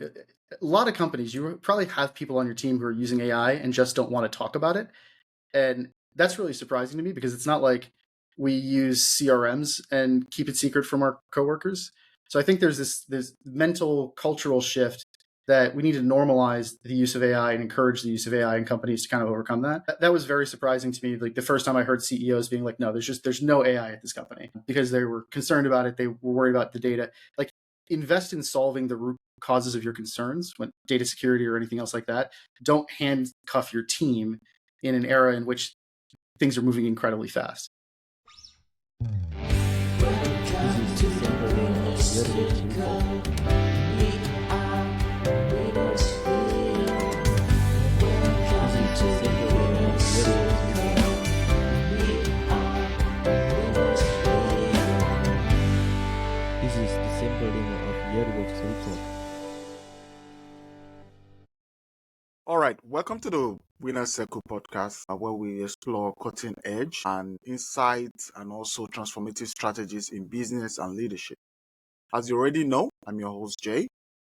A lot of companies, you probably have people on your team who are using AI and just don't want to talk about it. And that's really surprising to me because it's not like we use CRMs and keep it secret from our coworkers. So I think there's this mental cultural shift that we need to normalize the use of AI and encourage the use of AI in companies to kind of overcome that. That was very surprising to me. Like the first time I heard CEOs being like, no, there's no AI at this company because they were concerned about it. They were worried about the data. Like invest in solving the root causes of your concerns when data security or anything else like that. Don't handcuff your team in an era in which things are moving incredibly fast. This is the simple demo of Yerwolf's Recall. All right, welcome to the Winner Circle podcast, where we explore cutting edge and insights and also transformative strategies in business and leadership. As you already know, I'm your host, Jay,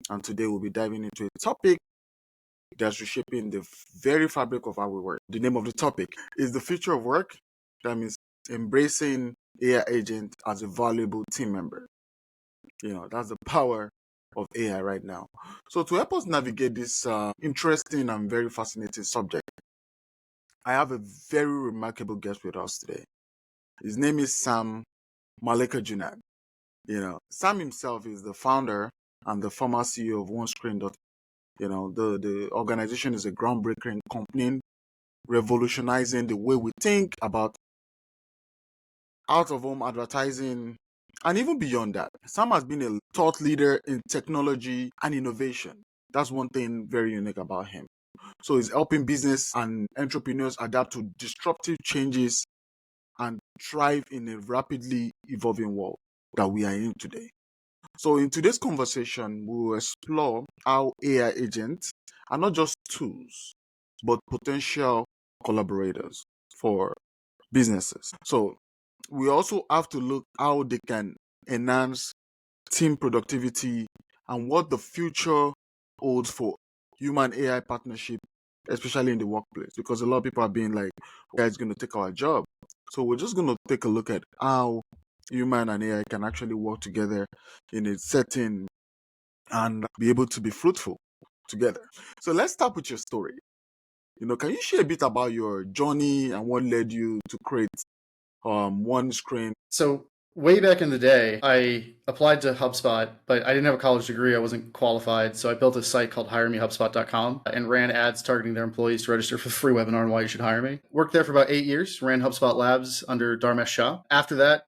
and today we'll be diving into a topic that's reshaping the very fabric of how we work. The name of the topic is the future of work. That means embracing AI agent as a valuable team member. That's the power of AI right now. So to help us navigate this interesting and very fascinating subject, I have a very remarkable guest with us today. His name is Sam Mallikarjunan. Sam himself is the founder and the former CEO of OneScreen.ai. The organization is a groundbreaking company revolutionizing the way we think about out-of-home advertising, and even beyond that. Sam has been a thought leader in technology and innovation. That's one thing very unique about him. So he's helping business and entrepreneurs adapt to disruptive changes and thrive in a rapidly evolving world that we are in today. So in today's conversation, we will explore how AI agents are not just tools, but potential collaborators for businesses. So we also have to look how they can enhance team productivity and what the future holds for human AI partnership, especially in the workplace, because a lot of people are being like, AI is going to take our job. So we're just going to take a look at how human and AI can actually work together in a setting and be able to be fruitful together. So let's start with your story. Can you share a bit about your journey and what led you to create OneScreen? So way back in the day, I applied to HubSpot, but I didn't have a college degree. I wasn't qualified. So I built a site called hiremehubspot.com and ran ads targeting their employees to register for the free webinar on why you should hire me. Worked there for about 8 years, ran HubSpot Labs under Dharmesh Shah. After that,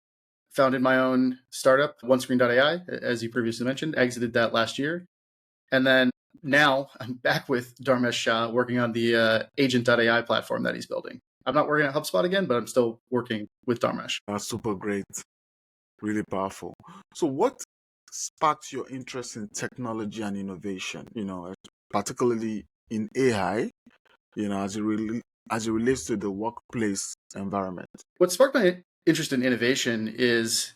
founded my own startup, OneScreen.ai, as you previously mentioned, exited that last year. And then now I'm back with Dharmesh Shah working on the agent.ai platform that he's building. I'm not working at HubSpot again, but I'm still working with Dharmesh. That's super great. Really powerful. So what sparked your interest in technology and innovation, particularly in AI, as it relates to the workplace environment? What sparked my interest in innovation is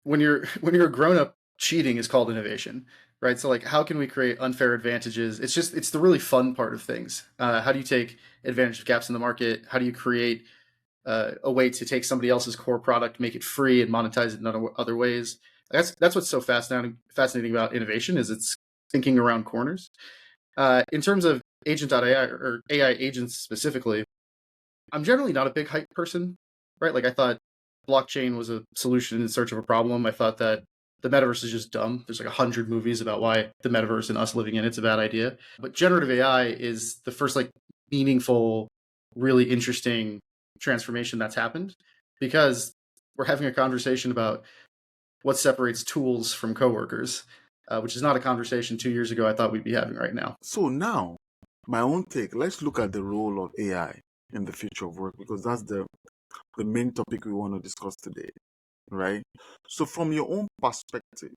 when you're a grown-up, cheating is called innovation, right? So like, how can we create unfair advantages? It's the really fun part of things. How do you take advantage of gaps in the market? How do you create a way to take somebody else's core product, make it free, and monetize it in other ways? That's what's so fascinating about innovation is it's thinking around corners. In terms of agent.ai or AI agents specifically, I'm generally not a big hype person, right? Like I thought blockchain was a solution in search of a problem. I thought that the metaverse is just dumb. There's like 100 movies about why the metaverse and us living in it's a bad idea. But generative AI is the first like meaningful, really interesting transformation that's happened because we're having a conversation about what separates tools from coworkers, which is not a conversation 2 years ago I thought we'd be having right now. So now, my own take, let's look at the role of AI in the future of work, because that's the main topic we want to discuss today, right? So from your own perspective,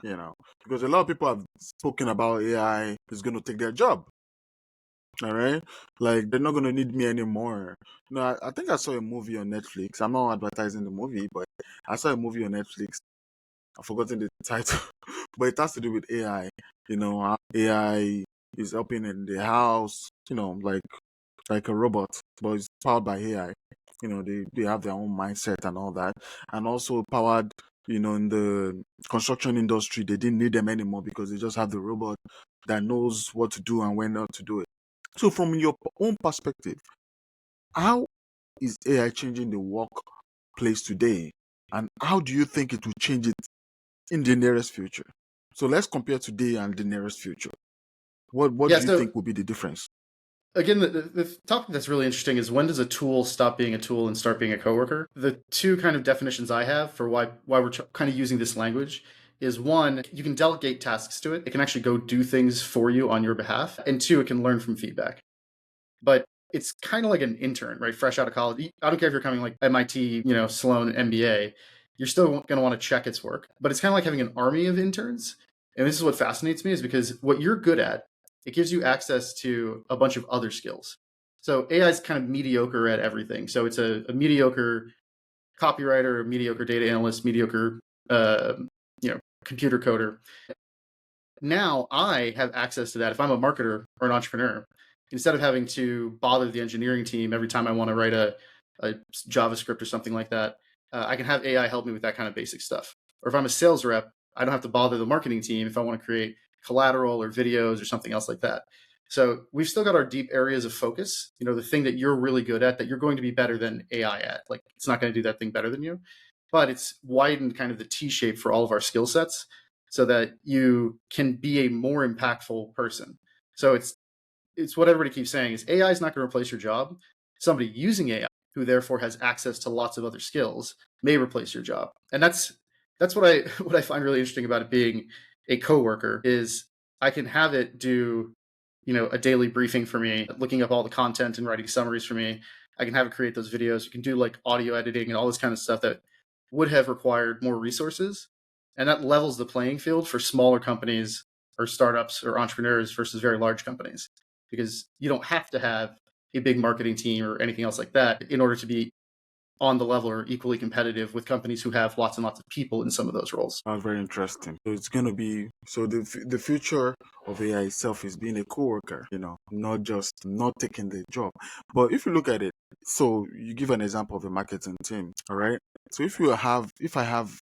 because a lot of people have spoken about AI is going to take their job, all right? Like, they're not going to need me anymore. I think I saw a movie on Netflix. I'm not advertising the movie, but I saw a movie on Netflix I've forgotten the title, but it has to do with AI. How AI is helping in the house. Like a robot, but it's powered by AI. They have their own mindset and all that, and also powered. In the construction industry, they didn't need them anymore because they just have the robot that knows what to do and when not to do it. So, from your own perspective, how is AI changing the workplace today, and how do you think it will change it in the nearest future? So let's compare today and the nearest future. What Yeah. do you So think will be the difference? again, the topic that's really interesting is, when does a tool stop being a tool and start being a coworker? The two kind of definitions I have for why we're kind of using this language is, one, you can delegate tasks to it. It can actually go do things for you on your behalf. And two, it can learn from feedback. But it's kind of like an intern, right? Fresh out of college. I don't care if you're coming like MIT, Sloan MBA, you're still going to want to check its work. But it's kind of like having an army of interns. And this is what fascinates me, is because what you're good at, it gives you access to a bunch of other skills. So AI is kind of mediocre at everything. So it's a mediocre copywriter, a mediocre data analyst, mediocre, uh, computer coder. Now I have access to that. If I'm a marketer or an entrepreneur, instead of having to bother the engineering team every time I want to write a JavaScript or something like that, I can have AI help me with that kind of basic stuff. Or if I'm a sales rep, I don't have to bother the marketing team if I want to create collateral or videos or something else like that. So we've still got our deep areas of focus, the thing that you're really good at, that you're going to be better than AI at. Like, it's not going to do that thing better than you, but it's widened kind of the T shape for all of our skill sets so that you can be a more impactful person. So it's what everybody keeps saying is, AI is not going to replace your job. Somebody using AI, who therefore has access to lots of other skills, may replace your job. And that's what I what I find really interesting about it being a coworker is, I can have it do, a daily briefing for me, looking up all the content and writing summaries for me. I can have it create those videos. You can do like audio editing and all this kind of stuff that would have required more resources. And that levels the playing field for smaller companies or startups or entrepreneurs versus very large companies, because you don't have to have a big marketing team or anything else like that in order to be on the level or equally competitive with companies who have lots and lots of people in some of those roles. That's very interesting. So it's going to be the future of AI itself is being a coworker, not just not taking the job. But if you look at it, so you give an example of a marketing team, all right? So if I have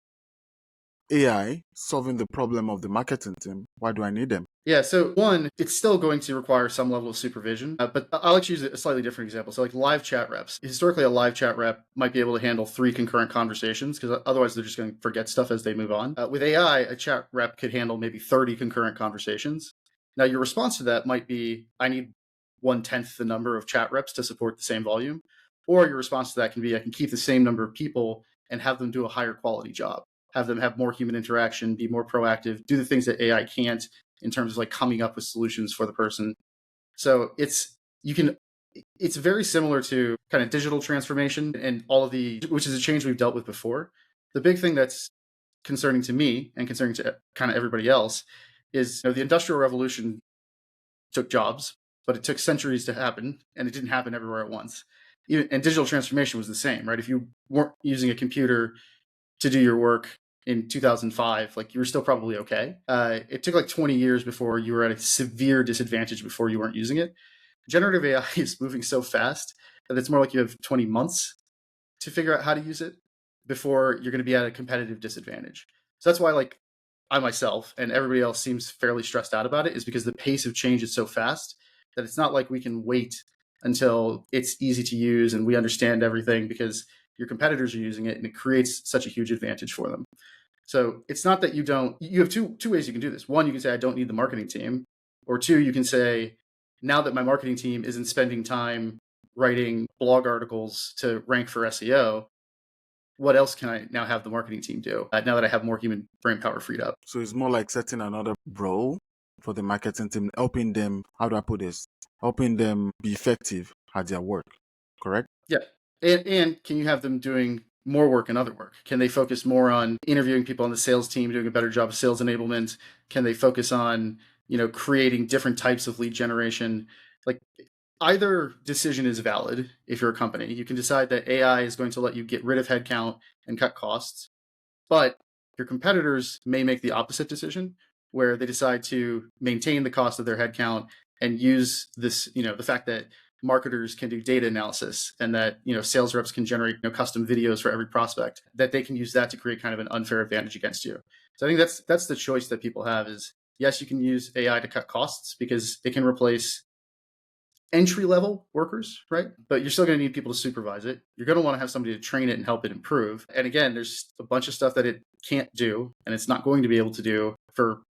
AI solving the problem of the marketing team, why do I need them? Yeah, so one, it's still going to require some level of supervision, but I'll actually use a slightly different example. So, like live chat reps. Historically, a live chat rep might be able to handle 3 concurrent conversations, because otherwise they're just going to forget stuff as they move on. With AI, a chat rep could handle maybe 30 concurrent conversations. Now, your response to that might be, I need 1/10 the number of chat reps to support the same volume. Or your response to that can be, I can keep the same number of people and have them do a higher quality job, have them have more human interaction, be more proactive, do the things that AI can't in terms of like coming up with solutions for the person. So it's very similar to kind of digital transformation and all of which is a change we've dealt with before. The big thing that's concerning to me and concerning to kind of everybody else is, the Industrial Revolution took jobs, but it took centuries to happen, and it didn't happen everywhere at once. And digital transformation was the same, right? If you weren't using a computer to do your work in 2005, like, you were still probably okay. It took like 20 years before you were at a severe disadvantage before you weren't using it. Generative AI is moving so fast that it's more like you have 20 months to figure out how to use it before you're going to be at a competitive disadvantage. So that's why, like, I myself and everybody else seems fairly stressed out about it, is because the pace of change is so fast that it's not like we can wait until it's easy to use and we understand everything, because your competitors are using it and it creates such a huge advantage for them. So it's not that you have two ways you can do this. One, you can say, I don't need the marketing team. Or two, you can say, now that my marketing team isn't spending time writing blog articles to rank for SEO, what else can I now have the marketing team do, now that I have more human brain power freed up? So it's more like setting another role for the marketing team, helping them, how do I put this? Helping them be effective at their work, correct? Yeah. And can you have them doing more work and other work? Can they focus more on interviewing people on the sales team, doing a better job of sales enablement? Can they focus on, creating different types of lead generation? Like, either decision is valid if you're a company. You can decide that AI is going to let you get rid of headcount and cut costs, but Your competitors may make the opposite decision, where they decide to maintain the cost of their headcount and use this, the fact that marketers can do data analysis and that sales reps can generate custom videos for every prospect, that they can use that to create kind of an unfair advantage against you. So I think that's the choice that people have is, yes, you can use AI to cut costs because it can replace entry level workers, right? But you're still going to need people to supervise it. You're going to want to have somebody to train it and help it improve. And again, there's a bunch of stuff that it can't do and it's not going to be able to do for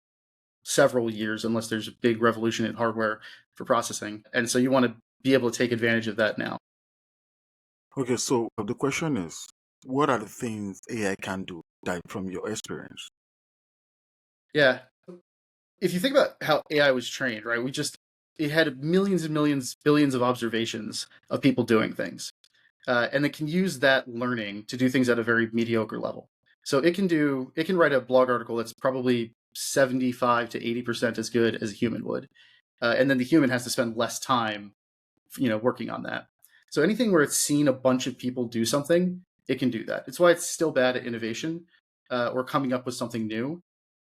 several years unless there's a big revolution in hardware for processing. And so you want to be able to take advantage of that now. Okay, so the question is, what are the things AI can do, like from your experience? Yeah. If you think about how AI was trained, right? It had millions and millions, billions of observations of people doing things. And it can use that learning to do things at a very mediocre level. So it can write a blog article that's probably 75 to 80% as good as a human would. And then the human has to spend less time, working on that. So anything where it's seen a bunch of people do something, it can do that. It's why it's still bad at innovation or coming up with something new,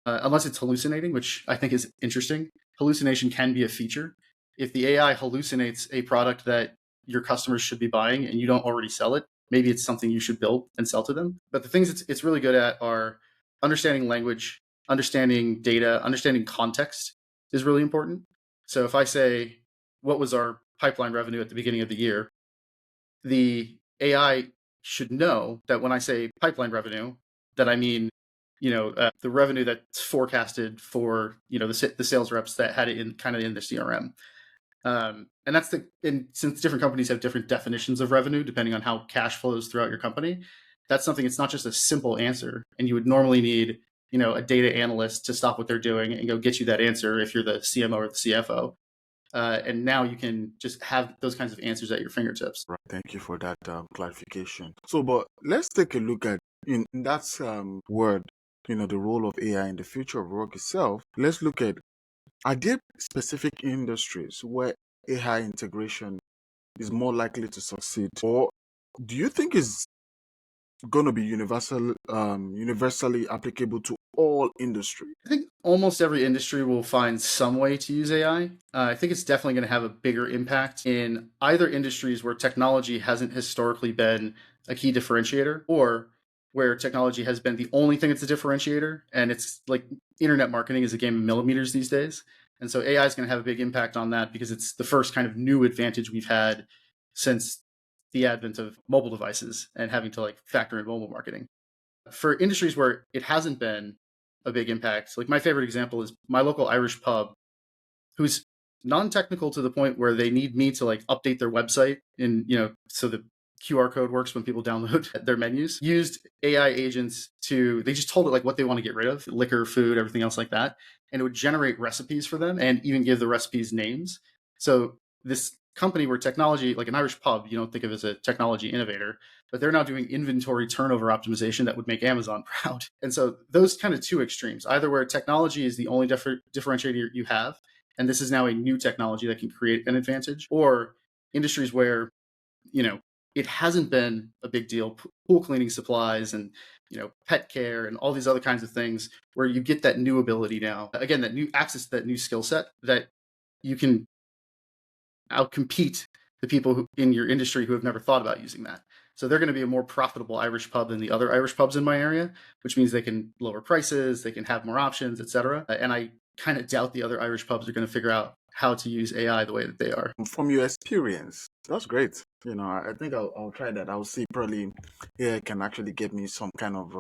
unless it's hallucinating, which I think is interesting. Hallucination can be a feature. If the AI hallucinates a product that your customers should be buying and you don't already sell it, maybe it's something you should build and sell to them. But the things it's really good at are understanding language, understanding data, understanding context is really important. So if I say, what was our pipeline revenue at the beginning of the year? The AI should know that when I say pipeline revenue, that I mean, the revenue that's forecasted for, the sales reps that had it in kind of in the CRM. And since different companies have different definitions of revenue, depending on how cash flows throughout your company, that's something, it's not just a simple answer. And you would normally need, a data analyst to stop what they're doing and go get you that answer if you're the CMO or the CFO. And now you can just have those kinds of answers at your fingertips. Right. Thank you for that clarification. So, but let's take a look at in that word, the role of AI in the future of work itself. Let's look at, are there specific industries where AI integration is more likely to succeed, or do you think it's going to be universally applicable to all industry? I think almost every industry will find some way to use AI. I think it's definitely going to have a bigger impact in either industries where technology hasn't historically been a key differentiator, or where technology has been the only thing that's a differentiator. And it's like internet marketing is a game of millimeters these days. And so AI is going to have a big impact on that because it's the first kind of new advantage we've had since the advent of mobile devices and having to factor in mobile marketing. For industries where it hasn't been a big impact, like my favorite example is my local Irish pub, who's non-technical to the point where they need me to update their website and so the QR code works when people download their menus. Used AI agents they just told it what they want to get rid of, liquor, food, everything else like that, and it would generate recipes for them and even give the recipes names. So this company where technology, like an Irish pub, you don't think of as a technology innovator, but they're now doing inventory turnover optimization that would make Amazon proud. And so those kind of two extremes, either where technology is the only differentiator you have, and this is now a new technology that can create an advantage, or industries where, it hasn't been a big deal, pool cleaning supplies and, pet care and all these other kinds of things where you get that new ability now, again, that new access to that new skill set that you can outcompete the people in your industry who have never thought about using that. So they're going to be a more profitable Irish pub than the other Irish pubs in my area, which means they can lower prices, they can have more options, etc. And I kind of doubt the other Irish pubs are going to figure out how to use AI the way that they are. From your experience, that's great. I think I'll try that. I'll see, probably AI can actually get me some kind of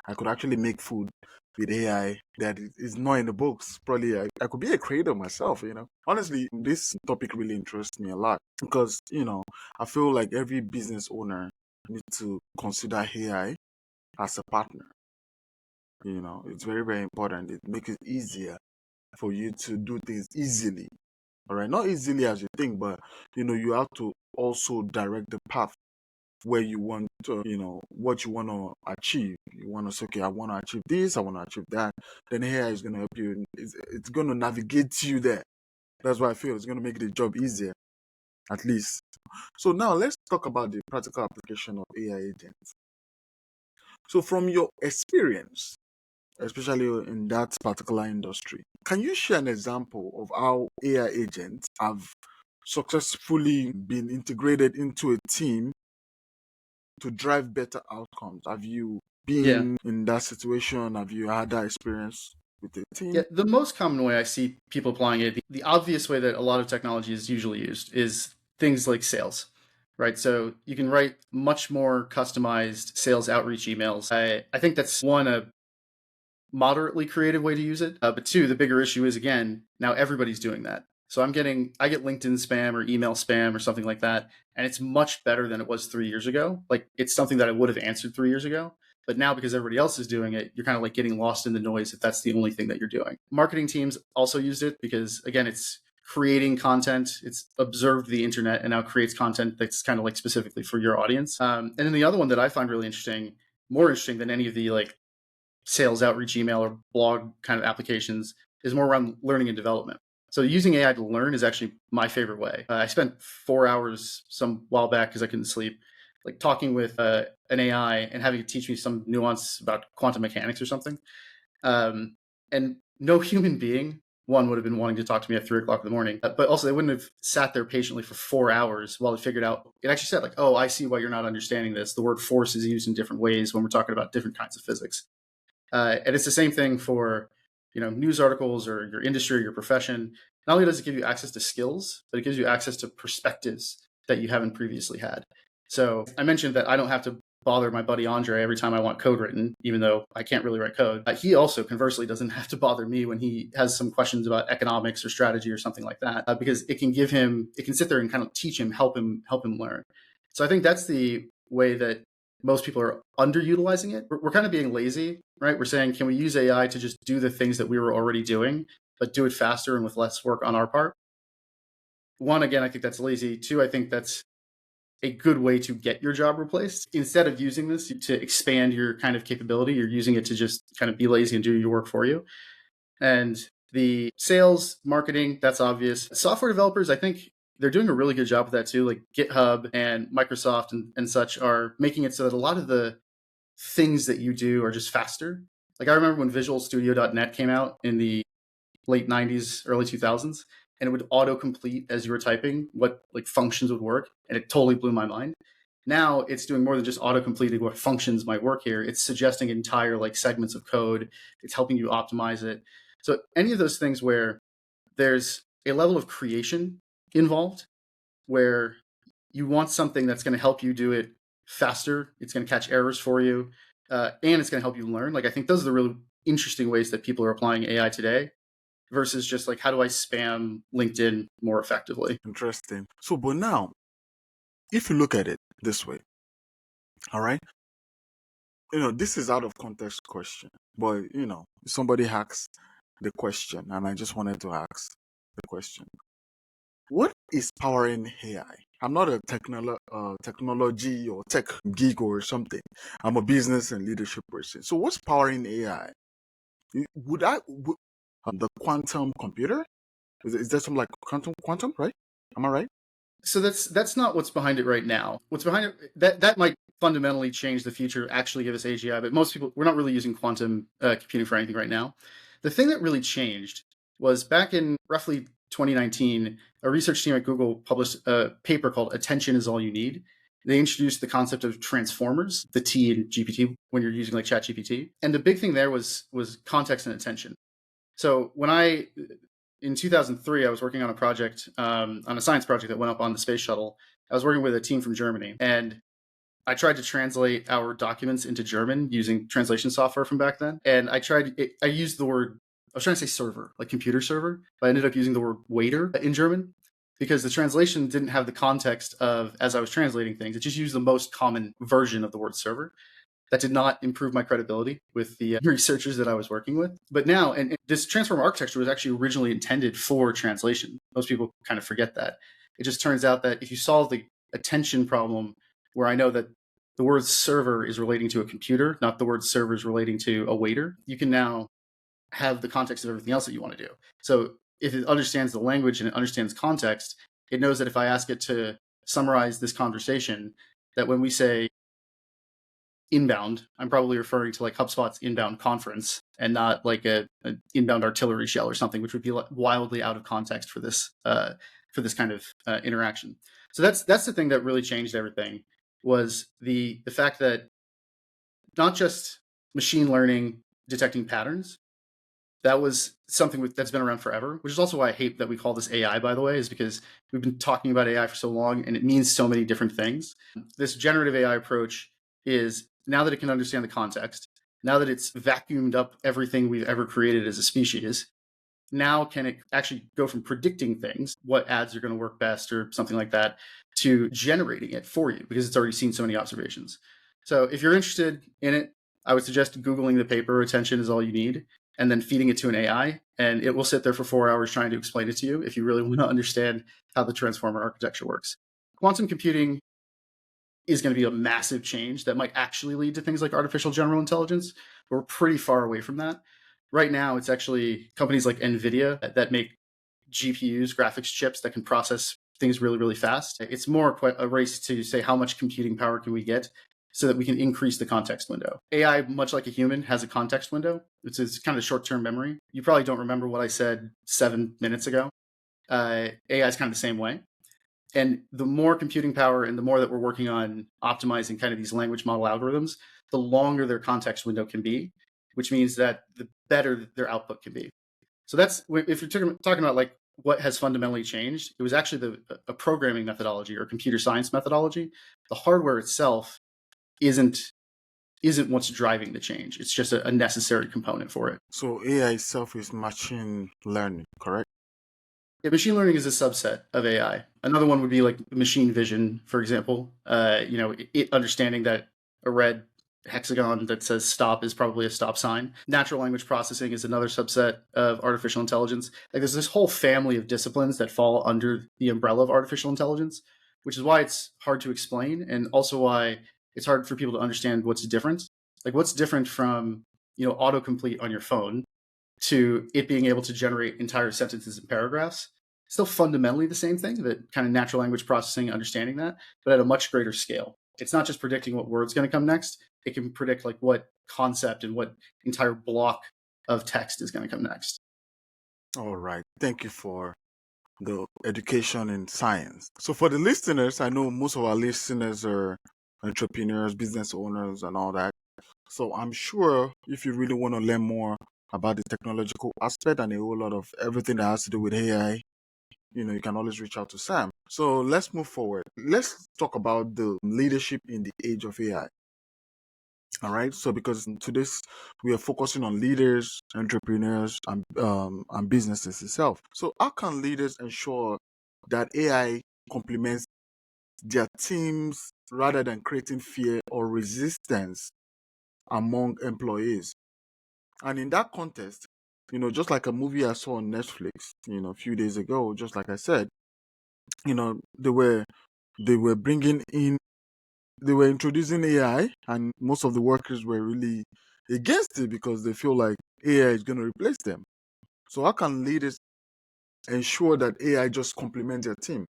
I could actually make food with AI that is not in the books. Probably I could be a creator myself. Honestly, this topic really interests me a lot because I feel like every business owner needs to consider AI as a partner. It's very, very important. It makes it easier for you to do things easily. All right, not easily as you think, but you have to also direct the path where you want to, what you want to achieve. You want to say, okay, I want to achieve this, I want to achieve that. Then AI is going to help you. It's going to navigate you there. That's why I feel it's going to make the job easier, at least. So now let's talk about the practical application of AI agents. So from your experience, especially in that particular industry. Can you share an example of how AI agents have successfully been integrated into a team to drive better outcomes? Have you Yeah. been in that situation? Have you had that experience with a team? Yeah, the most common way I see people applying it, the obvious way that a lot of technology is usually used is things like sales, right? So you can write much more customized sales outreach emails. I think that's one, a moderately creative way to use it. But two, the bigger issue is, again, now everybody's doing that. So I get LinkedIn spam or email spam or something like that, and it's much better than it was 3 years ago. Like, it's something that I would have answered 3 years ago. But now, because everybody else is doing it, you're kind of like getting lost in the noise if that's the only thing that you're doing. Marketing teams also used it because, again, it's creating content. It's observed the internet and now creates content that's kind of like specifically for your audience. And then the other one that I find really interesting, more interesting than any of the like sales outreach email or blog kind of applications, is more around learning and development. So using AI to learn is actually my favorite way. I spent 4 hours some while back because I couldn't sleep, like talking with an AI and having it teach me some nuance about quantum mechanics or something. And no human being, one, would have been wanting to talk to me at 3 o'clock in the morning, but also they wouldn't have sat there patiently for 4 hours while it figured out. It actually said, like, oh, I see why you're not understanding this. The word force is used in different ways when we're talking about different kinds of physics. And it's the same thing for, news articles or your industry or your profession. Not only does it give you access to skills, but it gives you access to perspectives that you haven't previously had. So I mentioned that I don't have to bother my buddy Andre every time I want code written, even though I can't really write code. He also, conversely, doesn't have to bother me when he has some questions about economics or strategy or something like that, because it can sit there and kind of teach him, help him learn. So I think that's the way that most people are underutilizing it. We're kind of being lazy, right? We're saying, can we use AI to just do the things that we were already doing, but do it faster and with less work on our part? One, again, I think that's lazy. Two, I think that's a good way to get your job replaced. Instead of using this to expand your kind of capability, you're using it to just kind of be lazy and do your work for you. And the sales, marketing, that's obvious. Software developers, I think they're doing a really good job with that too. Like GitHub and Microsoft and such are making it so that a lot of the things that you do are just faster. Like, I remember when VisualStudio.net came out in the late 90s, early 2000s, and it would autocomplete as you were typing what like functions would work, and it totally blew my mind. Now it's doing more than just autocompleting what functions might work here. It's suggesting entire like segments of code. It's helping you optimize it. So any of those things where there's a level of creation involved, where you want something that's going to help you do it faster, it's going to catch errors for you, and it's going to help you learn. Like, I think those are the really interesting ways that people are applying AI today, versus just like, how do I spam LinkedIn more effectively? Interesting. So, but now, if you look at it this way, all right, this is out of context question, but somebody asks the question, and I just wanted to ask the question: what is powering AI? I'm not a technology or tech geek or something. I'm a business and leadership person. So, what's powering AI? The quantum computer? Is that something like quantum, right? Am I right? So that's not what's behind it right now. What's behind it, that might fundamentally change the future, actually give us AGI, but most people, we're not really using quantum computing for anything right now. The thing that really changed was back in roughly 2019, a research team at Google published a paper called Attention is All You Need. They introduced the concept of transformers, the T in GPT, when you're using like ChatGPT. And the big thing there was context and attention. So in 2003, I was working on a project, on a science project that went up on the space shuttle. I was working with a team from Germany, and I tried to translate our documents into German using translation software from back then. And I used the word, I was trying to say server, like computer server, but I ended up using the word waiter in German, because the translation didn't have the context of, as I was translating things, it just used the most common version of the word server. That did not improve my credibility with the researchers that I was working with. But now, and this transformer architecture was actually originally intended for translation. Most people kind of forget that. It just turns out that if you solve the attention problem, where I know that the word server is relating to a computer, not the word server is relating to a waiter, you can now have the context of everything else that you want to do. So if it understands the language and it understands context, it knows that if I ask it to summarize this conversation, that when we say inbound, I'm probably referring to like HubSpot's inbound conference and not like an inbound artillery shell or something, which would be wildly out of context for this kind of interaction. So that's the thing that really changed everything, was the fact that not just machine learning detecting patterns. That was something that's been around forever, which is also why I hate that we call this AI, by the way, is because we've been talking about AI for so long and it means so many different things. This generative AI approach is, now that it can understand the context, now that it's vacuumed up everything we've ever created as a species, now can it actually go from predicting things, what ads are going to work best or something like that, to generating it for you because it's already seen so many observations. So if you're interested in it, I would suggest Googling the paper. Attention is all you need, and then feeding it to an AI, and it will sit there for 4 hours trying to explain it to you if you really want to understand how the transformer architecture works. Quantum computing is going to be a massive change that might actually lead to things like artificial general intelligence. But we're pretty far away from that. Right now, it's actually companies like NVIDIA that make GPUs, graphics chips that can process things really, really fast. It's more a race to say how much computing power can we get so that we can increase the context window. AI, much like a human, has a context window. It's kind of short-term memory. You probably don't remember what I said 7 minutes ago. AI is kind of the same way. And the more computing power and the more that we're working on optimizing kind of these language model algorithms, the longer their context window can be, which means that the better their output can be. So that's, if you're talking about like what has fundamentally changed, it was actually a programming methodology or computer science methodology. The hardware itself isn't what's driving the change. It's just a necessary component for it. So AI itself is machine learning, correct? Yeah, machine learning is a subset of AI. Another one would be like machine vision, for example. It understanding that a red hexagon that says stop is probably a stop sign. Natural language processing is another subset of artificial intelligence. Like there's this whole family of disciplines that fall under the umbrella of artificial intelligence, which is why it's hard to explain, and also why it's hard for people to understand what's different. Like what's different from autocomplete on your phone to it being able to generate entire sentences and paragraphs. Still fundamentally the same thing, that kind of natural language processing, understanding that, but at a much greater scale. It's not just predicting what word's going to come next. It can predict like what concept and what entire block of text is going to come next. All right. Thank you for the education in science. So for the listeners, I know most of our listeners are entrepreneurs, business owners, and all that. So I'm sure if you really want to learn more about the technological aspect and a whole lot of everything that has to do with AI, you can always reach out to Sam. So let's move forward. Let's talk about the leadership in the age of AI. All right. So because today's we are focusing on leaders, entrepreneurs, and businesses itself. So how can leaders ensure that AI complements their teams rather than creating fear or resistance among employees? And in that context, just like a movie I saw on Netflix, a few days ago, just like I said, they were bringing in, they were introducing AI, and most of the workers were really against it because they feel like AI is going to replace them. So how can leaders ensure that AI just complements their team?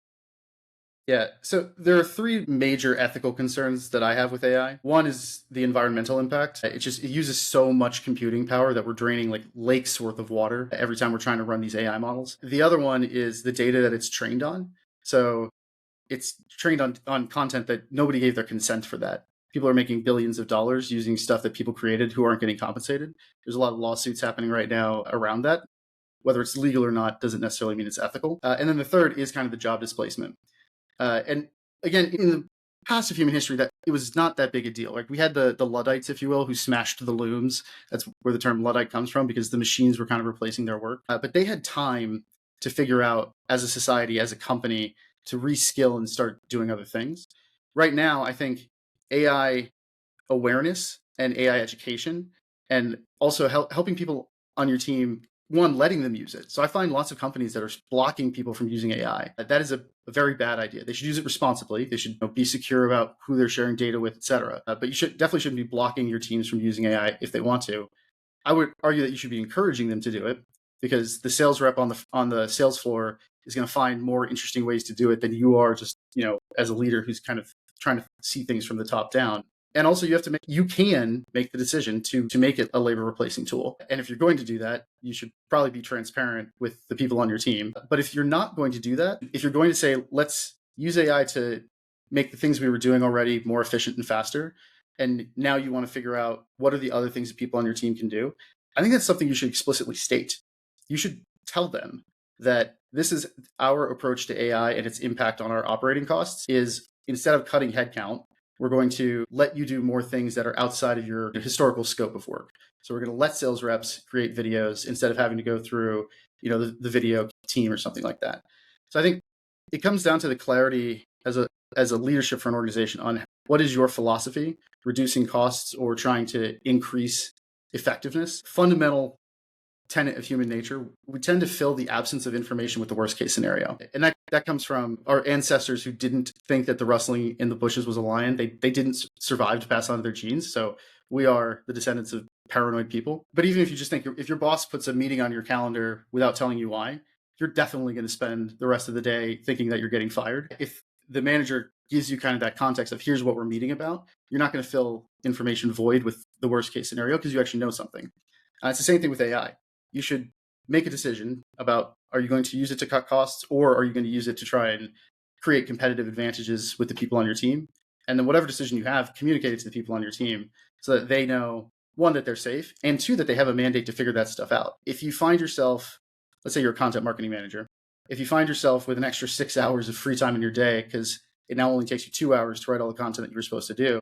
Yeah, so there are three major ethical concerns that I have with AI. One is the environmental impact. It uses so much computing power that we're draining like lakes worth of water every time we're trying to run these AI models. The other one is the data that it's trained on. So it's trained on content that nobody gave their consent for that. People are making billions of dollars using stuff that people created who aren't getting compensated. There's a lot of lawsuits happening right now around that. Whether it's legal or not doesn't necessarily mean it's ethical. And then the third is kind of the job displacement. And again, in the past of human history, that it was not that big a deal. Like we had the Luddites, if you will, who smashed the looms. That's where the term Luddite comes from, because the machines were kind of replacing their work. But they had time to figure out, as a society, as a company, to reskill and start doing other things. Right now, I think AI awareness and AI education, and also helping people on your team, one, letting them use it. So I find lots of companies that are blocking people from using AI. That is a very bad idea. They should use it responsibly. They should be secure about who they're sharing data with, et cetera. But you definitely shouldn't be blocking your teams from using AI if they want to. I would argue that you should be encouraging them to do it, because the sales rep on the sales floor is going to find more interesting ways to do it than you are, just as a leader who's kind of trying to see things from the top down. And also you can make the decision to make it a labor replacing tool. And if you're going to do that, you should probably be transparent with the people on your team. But if you're not going to do that, if you're going to say, let's use AI to make the things we were doing already more efficient and faster, and now you want to figure out what are the other things that people on your team can do, I think that's something you should explicitly state. You should tell them that this is our approach to AI and its impact on our operating costs is instead of cutting headcount, we're going to let you do more things that are outside of your historical scope of work. So we're going to let sales reps create videos instead of having to go through, the video team or something like that. So I think it comes down to the clarity as a leadership for an organization on what is your philosophy, reducing costs or trying to increase effectiveness. Fundamental tenet of human nature, we tend to fill the absence of information with the worst case scenario. And that comes from our ancestors who didn't think that the rustling in the bushes was a lion. They didn't survive to pass on their genes. So we are the descendants of paranoid people. But even if you just think, if your boss puts a meeting on your calendar without telling you why, you're definitely going to spend the rest of the day thinking that you're getting fired. If the manager gives you kind of that context of here's what we're meeting about, you're not going to fill information void with the worst case scenario because you actually know something. It's the same thing with AI. You should make a decision about, are you going to use it to cut costs, or are you going to use it to try and create competitive advantages with the people on your team? And then whatever decision you have, communicate it to the people on your team so that they know, one, that they're safe, and two, that they have a mandate to figure that stuff out. If you find yourself, let's say you're a content marketing manager, if you find yourself with an extra 6 hours of free time in your day, because it now only takes you 2 hours to write all the content that you were supposed to do,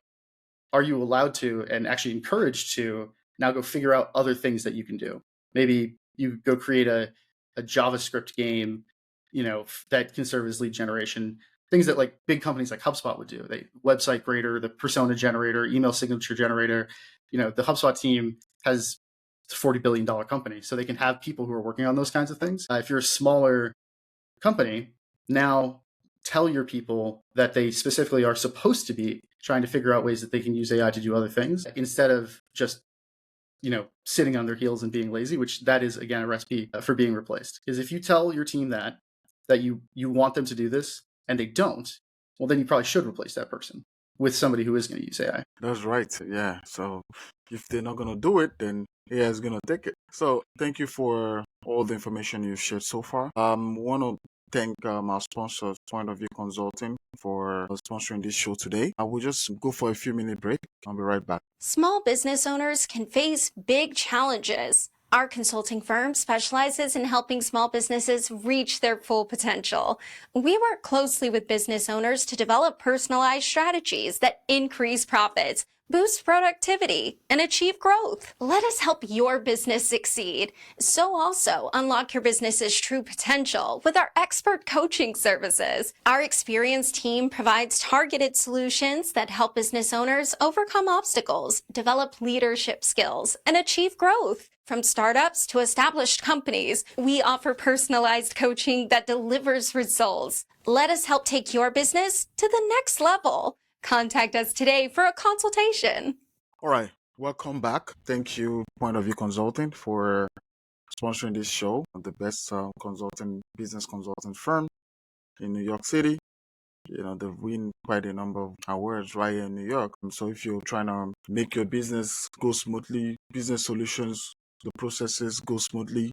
are you allowed to and actually encouraged to now go figure out other things that you can do? Maybe you go create a JavaScript game, that can serve as lead generation. Things that like big companies like HubSpot would do. They website grader, the persona generator, email signature generator. The HubSpot team has a $40 billion company, so they can have people who are working on those kinds of things. If you're a smaller company, now tell your people that they specifically are supposed to be trying to figure out ways that they can use AI to do other things instead of just sitting on their heels and being lazy, which that is, again, a recipe for being replaced. Is if you tell your team that you want them to do this and they don't, well, then you probably should replace that person with somebody who is going to use AI. That's right. Yeah. So if they're not going to do it, then AI is going to take it. So thank you for all the information you've shared so far. Want to thank our sponsor, Point of View Consulting, for sponsoring this show today. I will just go for a few minute break. I'll be right back. Small business owners can face big challenges. Our consulting firm specializes in helping small businesses reach their full potential. We work closely with business owners to develop personalized strategies that increase profits, boost productivity, and achieve growth. Let us help your business succeed. So also unlock your business's true potential with our expert coaching services. Our experienced team provides targeted solutions that help business owners overcome obstacles, develop leadership skills, and achieve growth. From startups to established companies, we offer personalized coaching that delivers results. Let us help take your business to the next level. Contact us today for a consultation. All right. Welcome back. Thank you, Point of View Consulting, for sponsoring this show. The best business consulting firm in New York City. They've won quite a number of awards right here in New York. So if you're trying to make your business go smoothly, business solutions, the processes go smoothly,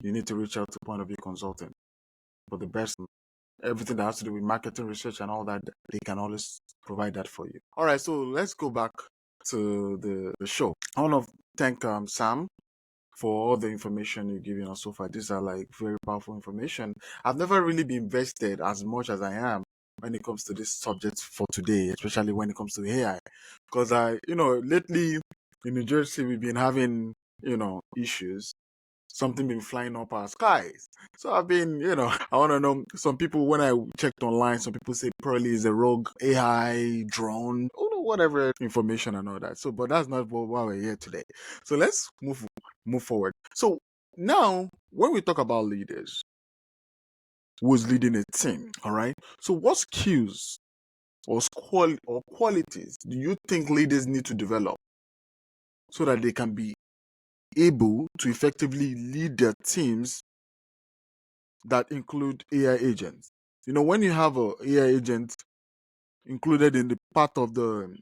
you need to reach out to Point of View Consulting. For the best, everything that has to do with marketing research and all that, they can always provide that for you. All right, so let's go back to the show. I want to thank Sam for all the information you're giving us so far. These are like very powerful information. I've never really been invested as much as I am when it comes to this subject for today, especially when it comes to AI. Because lately in New Jersey, we've been having, issues. Something been flying up our skies. So I've been, I want to know, some people, when I checked online, some people say probably is a rogue AI drone, whatever information and all that. So, but that's not why we're here today. So let's move forward. So now, when we talk about leaders, who's leading a team, all right? So what skills or qualities do you think leaders need to develop so that they can be able to effectively lead their teams that include AI agents? When you have a AI agent included in the part of the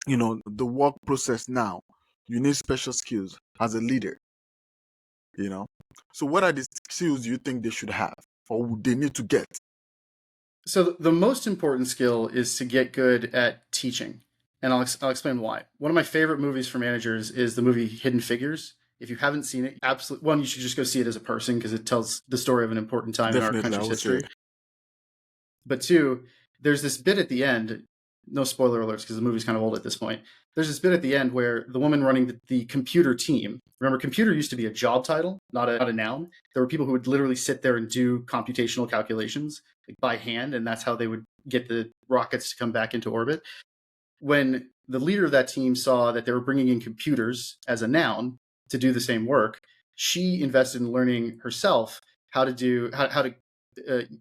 the work process now, you need special skills as a leader. So what are the skills you think they should have or they need to get? So the most important skill is to get good at teaching. And I'll explain why. One of my favorite movies for managers is the movie Hidden Figures. If you haven't seen it, absolutely, one, you should just go see it as a person because it tells the story of an important time in our Definitely, I country's would say. history. But two, there's this bit at the end, no spoiler alerts because the movie's kind of old at this point. There's this bit at the end where the woman running the computer team, remember, computer used to be a job title, not a noun. There were people who would literally sit there and do computational calculations like by hand, and that's how they would get the rockets to come back into orbit. When the leader of that team saw that they were bringing in computers as a noun to do the same work, she invested in learning herself how to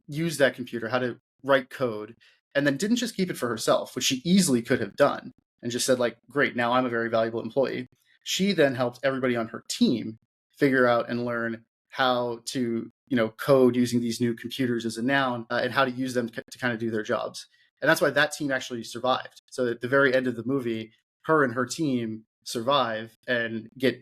use that computer, how to write code, and then didn't just keep it for herself, which she easily could have done, and just said like, great, now I'm a very valuable employee. She then helped everybody on her team figure out and learn how to code using these new computers as a noun, and how to use them to kind of do their jobs. And that's why that team actually survived. So at the very end of the movie, her and her team survive and get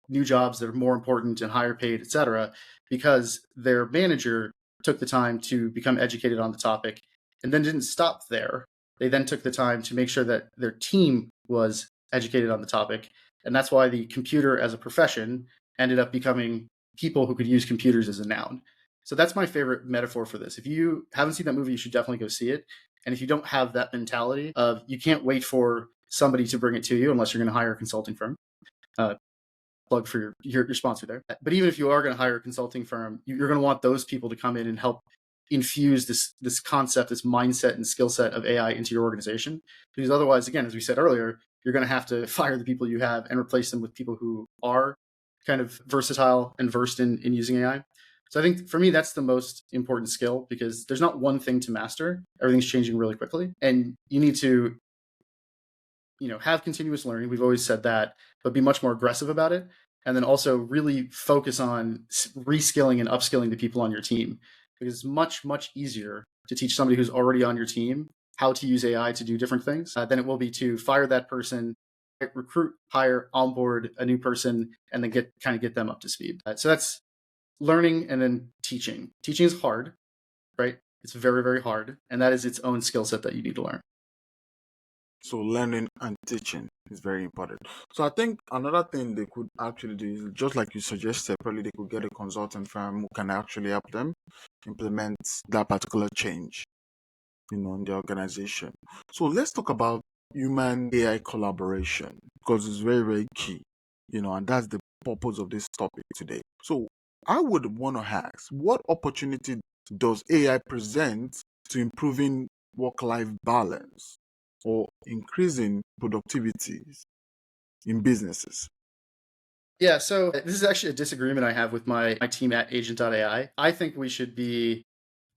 new jobs that are more important and higher paid, et cetera, because their manager took the time to become educated on the topic and then didn't stop there. They then took the time to make sure that their team was educated on the topic. And that's why the computer as a profession ended up becoming people who could use computers as a noun. So that's my favorite metaphor for this. If you haven't seen that movie, you should definitely go see it. And if you don't have that mentality of you can't wait for somebody to bring it to you unless you're going to hire a consulting firm, plug for your sponsor there. But even if you are going to hire a consulting firm, you're going to want those people to come in and help infuse this concept, this mindset and skill set of AI into your organization. Because otherwise, again, as we said earlier, you're going to have to fire the people you have and replace them with people who are kind of versatile and versed in using AI. So I think for me, that's the most important skill because there's not one thing to master. Everything's changing really quickly. And you need to have continuous learning. We've always said that, but be much more aggressive about it. And then also really focus on reskilling and upskilling the people on your team because it's much, much easier to teach somebody who's already on your team how to use AI to do different things than it will be to fire that person, recruit, hire, onboard a new person, and then get them up to speed. So that's learning and then teaching. Teaching is hard, right? It's very, very hard. And that is its own skill set that you need to learn. So learning and teaching is very important. So I think another thing they could actually do is just like you suggested, probably they could get a consultant firm who can actually help them implement that particular change, in the organization. So let's talk about human AI collaboration because it's very, very key, and that's the purpose of this topic today. So I would want to ask, what opportunity does AI present to improving work-life balance or increasing productivity in businesses? Yeah, so this is actually a disagreement I have with my team at agent.ai. I think we should be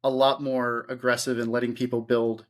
a lot more aggressive in letting people build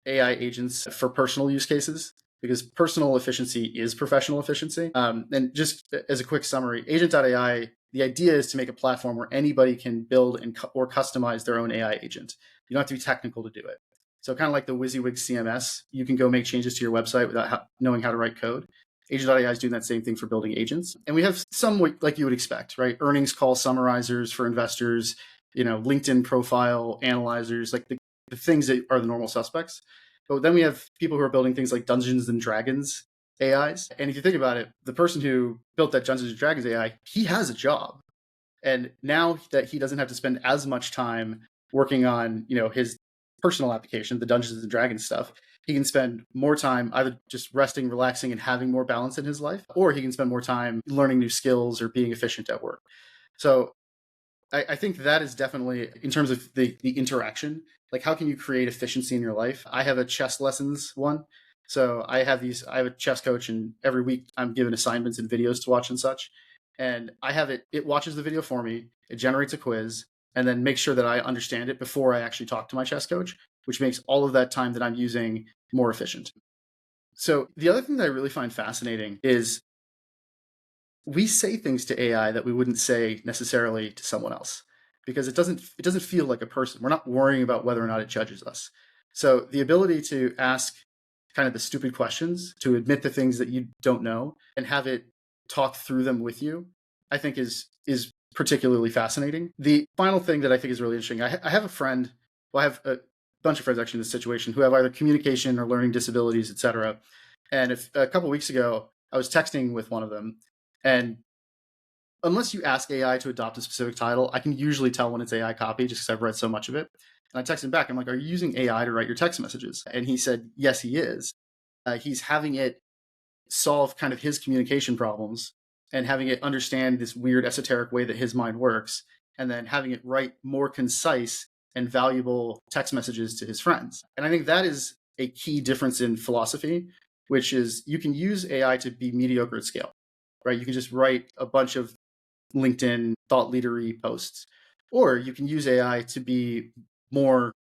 AI agents for personal use cases because personal efficiency is professional efficiency. And just as a quick summary, agent.ai, the idea is to make a platform where anybody can build or customize their own AI agent. You don't have to be technical to do it. So kind of like the WYSIWYG CMS, you can go make changes to your website without knowing how to write code. Agent.ai is doing that same thing for building agents. And we have some, like you would expect, right? Earnings call summarizers for investors, LinkedIn profile analyzers, like the things that are the normal suspects. But then we have people who are building things like Dungeons and Dragons AIs. And if you think about it, the person who built that Dungeons and Dragons AI, he has a job. And now that he doesn't have to spend as much time working on, his personal application, the Dungeons and Dragons stuff, he can spend more time either just resting, relaxing, and having more balance in his life, or he can spend more time learning new skills or being efficient at work. So I think that is definitely, in terms of the interaction, like how can you create efficiency in your life? I have a chess lessons one. So I have a chess coach, and every week I'm given assignments and videos to watch and such. And I have it watches the video for me, it generates a quiz, and then makes sure that I understand it before I actually talk to my chess coach, which makes all of that time that I'm using more efficient. So the other thing that I really find fascinating is we say things to AI that we wouldn't say necessarily to someone else because it doesn't feel like a person. We're not worrying about whether or not it judges us. So the ability to ask kind of the stupid questions, to admit the things that you don't know and have it talk through them with you, I think is particularly fascinating. The final thing that I think is really interesting, I have a friend, well, I have a bunch of friends actually in this situation who have either communication or learning disabilities, etc. And a couple of weeks ago, I was texting with one of them, and unless you ask AI to adopt a specific title, I can usually tell when it's AI copy just because I've read so much of it. And I texted him back. I'm like, "Are you using AI to write your text messages?" And he said, "Yes, he is. He's having it solve kind of his communication problems and having it understand this weird esoteric way that his mind works, and then having it write more concise and valuable text messages to his friends." And I think that is a key difference in philosophy, which is you can use AI to be mediocre at scale, right? You can just write a bunch of LinkedIn thought leadery posts, or you can use AI to be more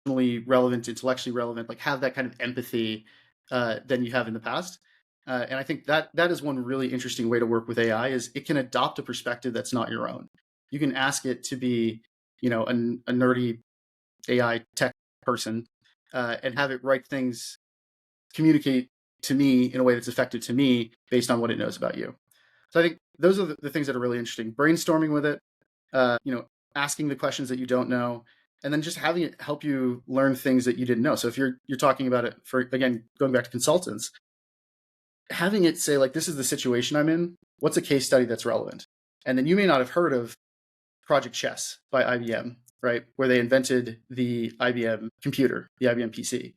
relevant, intellectually relevant, like have that kind of empathy than you have in the past. And I think that is one really interesting way to work with AI is it can adopt a perspective that's not your own. You can ask it to be, a nerdy AI tech person and have it write things, communicate to me in a way that's effective to me based on what it knows about you. So I think those are the things that are really interesting. Brainstorming with it, asking the questions that you don't know, and then just having it help you learn things that you didn't know. So if you're talking about it for, again, going back to consultants, having it say like, this is the situation I'm in, what's a case study that's relevant? And then you may not have heard of Project Chess by IBM, right? Where they invented the IBM computer, the IBM PC.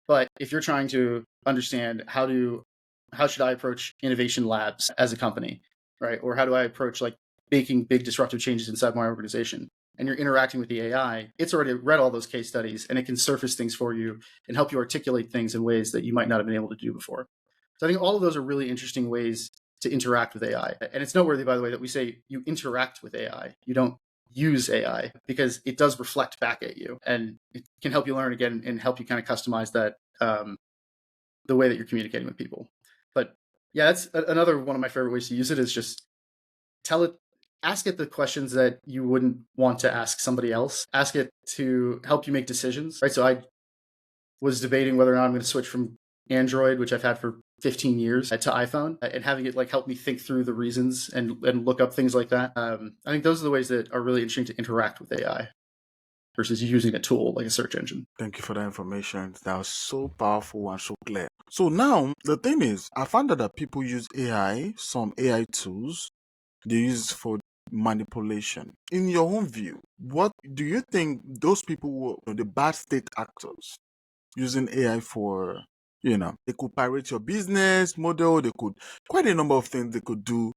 But if you're trying to understand how should I approach innovation labs as a company, right? Or how do I approach like making big disruptive changes inside my organization? And you're interacting with the AI, it's already read all those case studies and it can surface things for you and help you articulate things in ways that you might not have been able to do before. So I think all of those are really interesting ways to interact with AI. And it's noteworthy, by the way, that we say you interact with AI. You don't use AI because it does reflect back at you and it can help you learn again and help you kind of customize that, the way that you're communicating with people. But yeah, that's another one of my favorite ways to use it is just ask it the questions that you wouldn't want to ask somebody else. Ask it to help you make decisions, right? So I was debating whether or not I'm going to switch from Android, which I've had for 15 years, to iPhone, and having it like help me think through the reasons and look up things like that. I think those are the ways that are really interesting to interact with AI versus using a tool like a search engine. Thank you for that information. That was so powerful and so clear. So now the thing is, I found out that people use AI, some AI tools, they use for manipulation. In your own view, what do you think those people were the bad state actors using AI for, they could pirate your business model, they could, quite a number of things they could do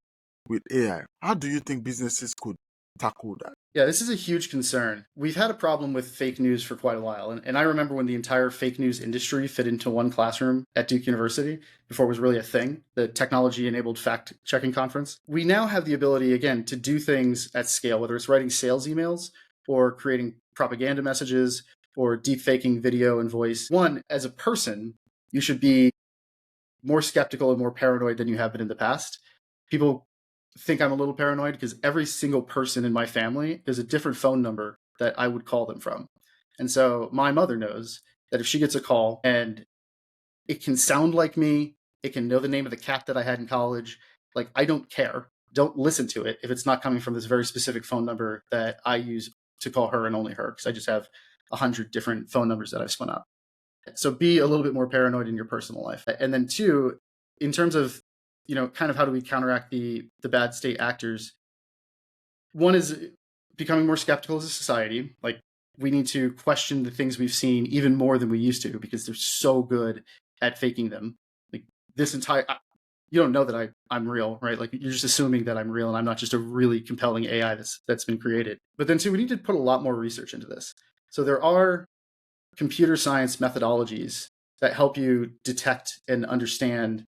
with AI. How do you think businesses could tackle that? Yeah, this is a huge concern. We've had a problem with fake news for quite a while. And I remember when the entire fake news industry fit into one classroom at Duke University before it was really a thing, the technology-enabled fact-checking conference. We now have the ability, again, to do things at scale, whether it's writing sales emails or creating propaganda messages or deep faking video and voice. One, as a person, you should be more skeptical and more paranoid than you have been in the past. People think I'm a little paranoid because every single person in my family is a different phone number that I would call them from. And so my mother knows that if she gets a call and it can sound like me, it can know the name of the cat that I had in college, like I don't care. Don't listen to it if it's not coming from this very specific phone number that I use to call her and only her, because I just have 100 different phone numbers that I've spun up. So be a little bit more paranoid in your personal life. And then two, in terms of kind of how do we counteract the bad state actors? One is becoming more skeptical as a society. Like we need to question the things we've seen even more than we used to because they're so good at faking them. Like this entire, you don't know that I'm real, right? Like you're just assuming that I'm real and I'm not just a really compelling AI that's been created. But then two, we need to put a lot more research into this. So there are computer science methodologies that help you detect and understand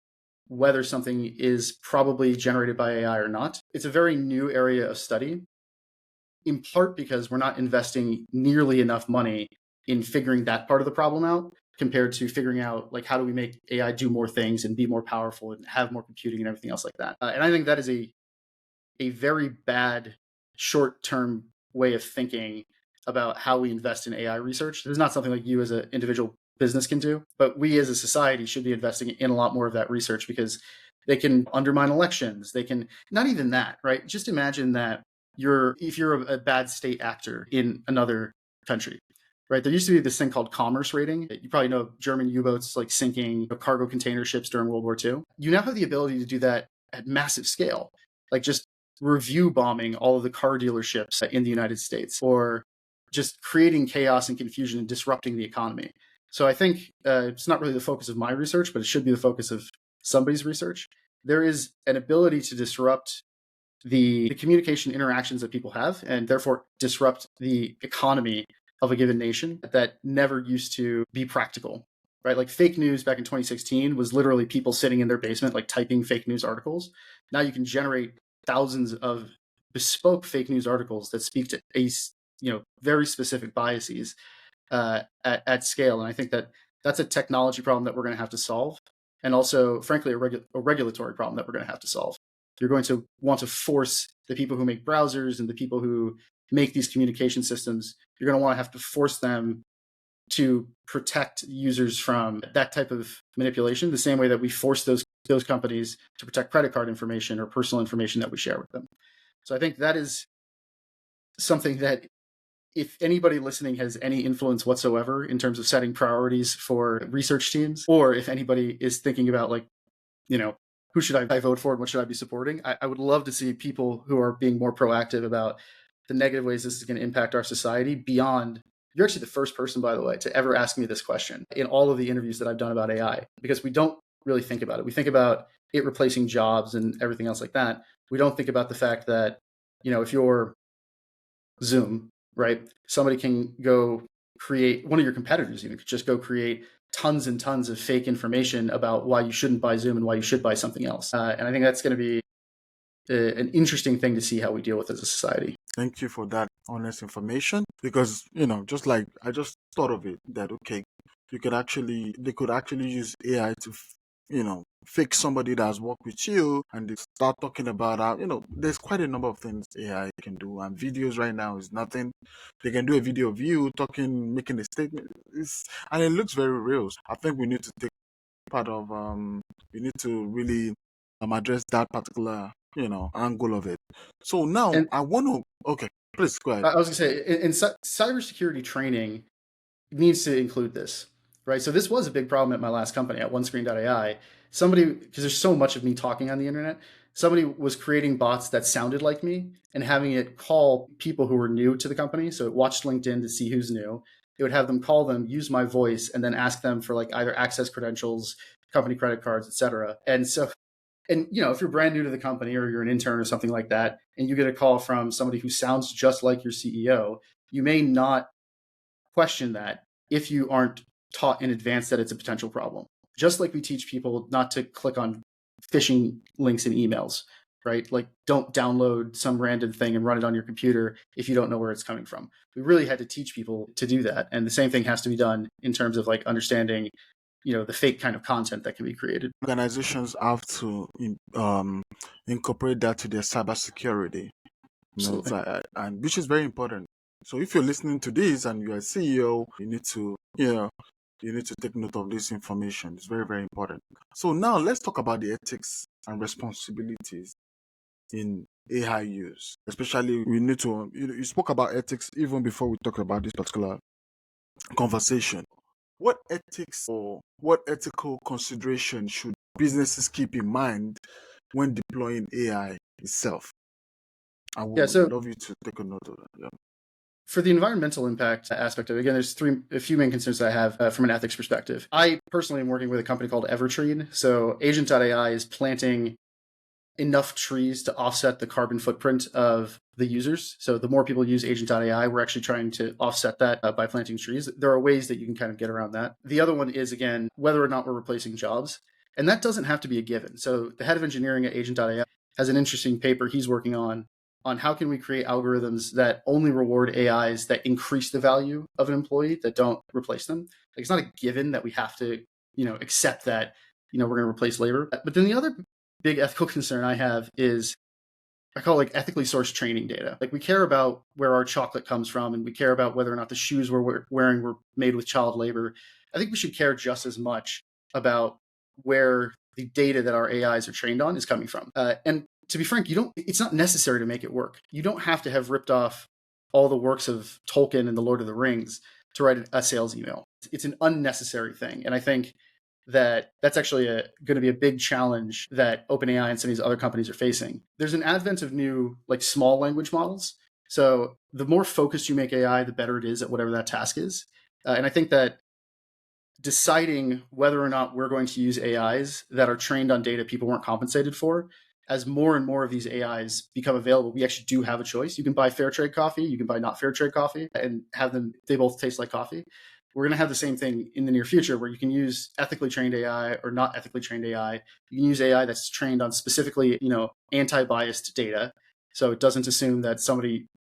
whether something is probably generated by AI or not. It's a very new area of study, in part because we're not investing nearly enough money in figuring that part of the problem out compared to figuring out like how do we make AI do more things and be more powerful and have more computing and everything else like that. And I think that is a very bad short-term way of thinking about how we invest in AI research. This is not something like you as an individual business can do. But we as a society should be investing in a lot more of that research because they can undermine elections. They can, not even that, right? Just imagine that if you're a bad state actor in another country, right? There used to be this thing called commerce rating. You probably know German U-boats like sinking cargo container ships during World War II. You now have the ability to do that at massive scale, like just review bombing all of the car dealerships in the United States, or just creating chaos and confusion and disrupting the economy. So I think it's not really the focus of my research, but it should be the focus of somebody's research. There is an ability to disrupt the communication interactions that people have, and therefore disrupt the economy of a given nation that never used to be practical, right? Like fake news back in 2016 was literally people sitting in their basement, like typing fake news articles. Now you can generate thousands of bespoke fake news articles that speak to very specific biases at scale. And I think that that's a technology problem that we're going to have to solve. And also, frankly, a regulatory problem that we're going to have to solve. You're going to want to force the people who make browsers and the people who make these communication systems, you're going to want to have to force them to protect users from that type of manipulation, the same way that we force those companies to protect credit card information or personal information that we share with them. So I think that is something that if anybody listening has any influence whatsoever in terms of setting priorities for research teams, or if anybody is thinking about who should I vote for and what should I be supporting, I would love to see people who are being more proactive about the negative ways this is going to impact our society beyond. You're actually the first person, by the way, to ever ask me this question in all of the interviews that I've done about AI, because we don't really think about it. We think about it replacing jobs and everything else like that. We don't think about the fact that, if you're Zoom, right, somebody can go create, one of your competitors even could just go create tons and tons of fake information about why you shouldn't buy Zoom and why you should buy something else. And I think that's going to be an interesting thing to see how we deal with as a society. Thank you for that honest information, because just like I just thought of it, that okay, they could actually use AI to fake somebody that has worked with you, and they start talking about how there's quite a number of things AI can do, and videos right now is nothing. They can do a video of you talking, making a statement, and it looks very real. I think we need to take part of we need to really address that particular angle of it. So now And I want to okay, please go ahead. I was going to say, in cybersecurity training needs to include this, right? So this was a big problem at my last company at OneScreen.ai. Somebody, because there's so much of me talking on the internet, somebody was creating bots that sounded like me and having it call people who were new to the company. So it watched LinkedIn to see who's new. It would have them call them, use my voice, and then ask them for like either access credentials, company credit cards, etc. And if you're brand new to the company or you're an intern or something like that, and you get a call from somebody who sounds just like your CEO, you may not question that if you aren't taught in advance that it's a potential problem. Just like we teach people not to click on phishing links in emails, right? Like don't download some random thing and run it on your computer if you don't know where it's coming from. We really had to teach people to do that. And the same thing has to be done in terms of like understanding the fake kind of content that can be created. Organizations have to incorporate that to their cybersecurity, Absolutely. and which is very important. So if you're listening to this and you're a CEO, you need to take note of this information. It's very, very important. So now let's talk about the ethics and responsibilities in AI use. Especially, we need to. You spoke about ethics even before we talked about this particular conversation. What ethics or what ethical consideration should businesses keep in mind when deploying AI itself? I would So love you to take a note of that. Yeah. for the environmental impact aspect of it, again, there's a few main concerns that I have from an ethics perspective. I personally am working with a company called Evertree. So Agent.ai is planting enough trees to offset the carbon footprint of the users. So the more people use Agent.ai, we're actually trying to offset that by planting trees. There are ways that you can kind of get around that. The other one is, again, whether or not we're replacing jobs. And that doesn't have to be a given. So the head of engineering at Agent.ai has an interesting paper he's working on how can we create algorithms that only reward AIs that increase the value of an employee, that don't replace them. Like, it's not a given that we have to, accept that, we're going to replace labor. But then the other big ethical concern I have is I call it like ethically sourced training data. Like we care about where our chocolate comes from, and we care about whether or not the shoes we're wearing were made with child labor. I think we should care just as much about where the data that our AIs are trained on is coming from. And to be frank, it's not necessary to make it work. You don't have to have ripped off all the works of Tolkien and the Lord of the Rings to write a sales email. It's an unnecessary thing. And I think that's actually going to be a big challenge that OpenAI and some of these other companies are facing. There's an advent of new like small language models. So the more focused you make AI, the better it is at whatever that task is. And I think that deciding whether or not we're going to use AIs that are trained on data people weren't compensated for, as more and more of these AIs become available, we actually do have a choice. You can buy fair trade coffee, you can buy not fair trade coffee, and have them, they both taste like coffee. We're going to have the same thing in the near future where you can use ethically trained AI or not ethically trained AI. You can use AI that's trained on specifically, anti-biased data. So it doesn't assume that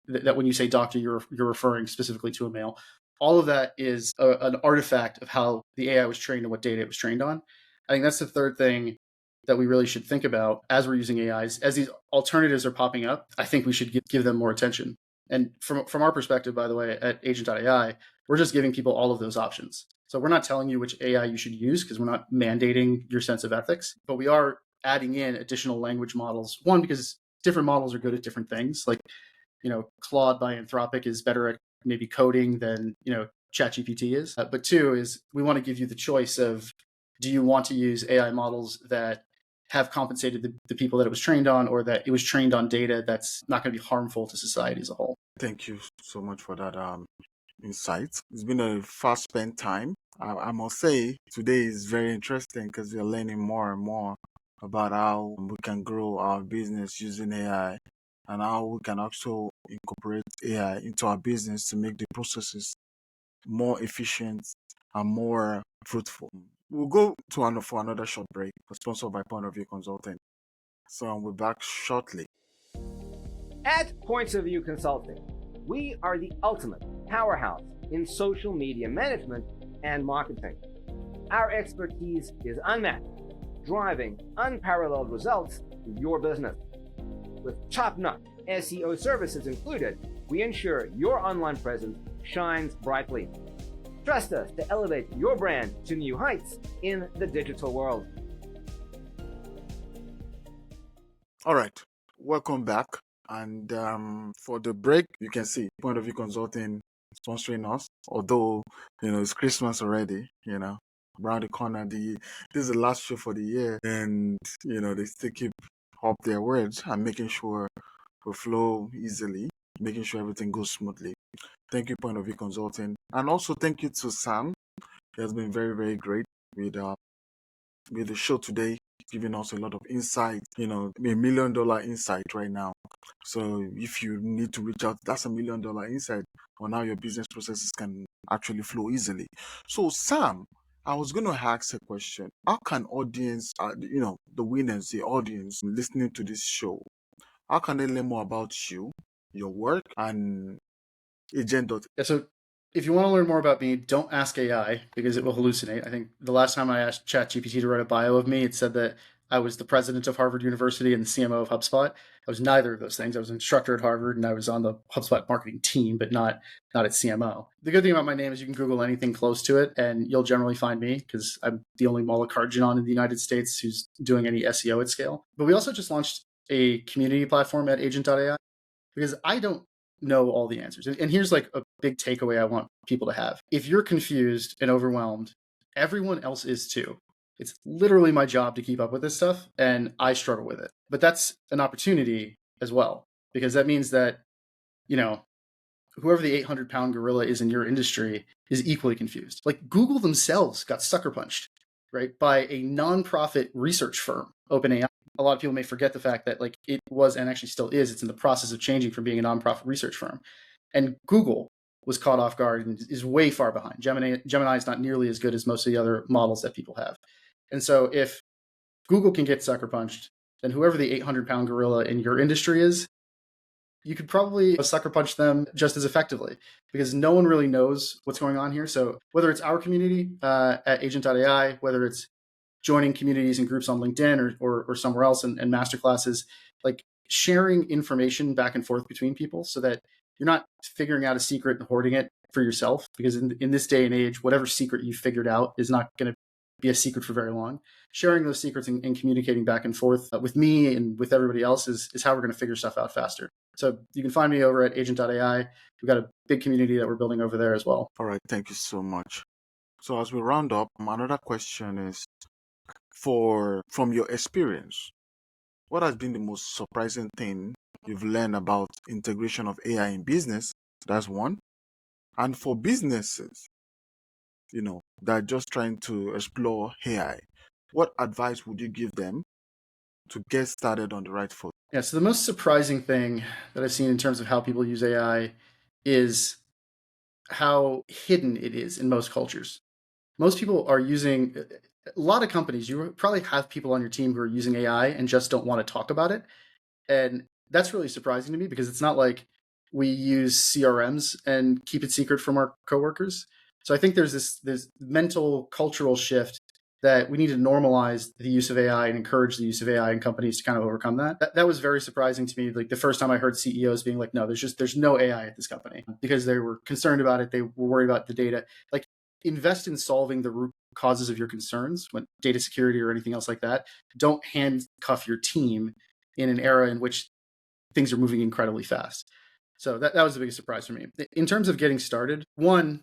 that when you say doctor, you're referring specifically to a male. All of that is an artifact of how the AI was trained and what data it was trained on. I think that's the third thing that we really should think about as we're using AIs. As these alternatives are popping up, I think we should give them more attention. And from our perspective, by the way, at agent.ai, we're just giving people all of those options. So we're not telling you which AI you should use because we're not mandating your sense of ethics, but we are adding in additional language models. One, because different models are good at different things. Like, Claude by Anthropic is better at maybe coding than, ChatGPT is. But two is we want to give you the choice of, do you want to use AI models that have compensated the people that it was trained on, or that it was trained on data that's not going to be harmful to society as a whole? Thank you so much for that insight. It's been a fast spent time. I must say today is very interesting because we're learning more and more about how we can grow our business using AI and how we can also incorporate AI into our business to make the processes more efficient and more fruitful. We'll go for another short break, sponsored by Point of View Consulting. So we'll be back shortly. At Points of View Consulting, we are the ultimate powerhouse in social media management and marketing. Our expertise is unmatched, driving unparalleled results in your business. With top-notch SEO services included, we ensure your online presence shines brightly. Trust us to elevate your brand to new heights in the digital world. All right, welcome back. And for the break, you can see Point of View Consulting sponsoring us. Although, it's Christmas already, around the corner. This is the last show for the year. And, they still keep up their words and making sure we flow easily, making sure everything goes smoothly. Thank you, Point of View Consulting. And also thank you to Sam. He has been very, very great with the show today, giving us a lot of insight, $1 million insight right now. So if you need to reach out, that's $1 million insight on how your business processes can actually flow easily. So Sam, I was going to ask a question. How can audience, the winners, the audience listening to this show, how can they learn more about you, your work, and agent? Yeah, so if you want to learn more about me, don't ask AI because it will hallucinate. I think the last time I asked ChatGPT to write a bio of me, it said that I was the president of Harvard University and the CMO of HubSpot. I was neither of those things. I was an instructor at Harvard and I was on the HubSpot marketing team, but not at CMO. The good thing about my name is you can Google anything close to it and you'll generally find me because I'm the only Mallikarjunan in the United States who's doing any SEO at scale. But we also just launched a community platform at agent.ai because I don't know all the answers. And here's like a big takeaway I want people to have. If you're confused and overwhelmed, everyone else is too. It's literally my job to keep up with this stuff, and I struggle with it. But that's an opportunity as well, because that means that, whoever the 800-pound gorilla is in your industry is equally confused. Like Google themselves got sucker punched, right, by a nonprofit research firm, OpenAI. A lot of people may forget the fact that it was, and actually still is, it's in the process of changing from being a nonprofit research firm. And Google was caught off guard and is way far behind. Gemini is not nearly as good as most of the other models that people have. And so if Google can get sucker punched, then whoever the 800-pound gorilla in your industry is, you could probably sucker punch them just as effectively because no one really knows what's going on here. So whether it's our community at agent.ai, whether it's joining communities and groups on LinkedIn or somewhere else and masterclasses, sharing information back and forth between people so that you're not figuring out a secret and hoarding it for yourself, because in this day and age, whatever secret you figured out is not going to be a secret for very long. Sharing those secrets and communicating back and forth with me and with everybody else is how we're going to figure stuff out faster. So you can find me over at agent.ai. We've got a big community that we're building over there as well. All right, thank you so much. So as we round up, another question is, from your experience, what has been the most surprising thing you've learned about integration of AI in business? That's one. And for businesses, that are just trying to explore AI, what advice would you give them to get started on the right foot? Yeah, so the most surprising thing that I've seen in terms of how people use AI is how hidden it is in most cultures. Most people are using, a lot of companies, you probably have people on your team who are using AI and just don't want to talk about it. And that's really surprising to me, because it's not like we use CRMs and keep it secret from our coworkers. So I think there's this mental cultural shift that we need to normalize the use of AI and encourage the use of AI in companies to kind of overcome that. That was very surprising to me. Like the first time I heard CEOs being like, no, there's no AI at this company, because they were concerned about it. They were worried about the data. Like, invest in solving the root causes of your concerns, when data security or anything else like that. Don't handcuff your team in an era in which things are moving incredibly fast. So that was the biggest surprise for me. In terms of getting started, one,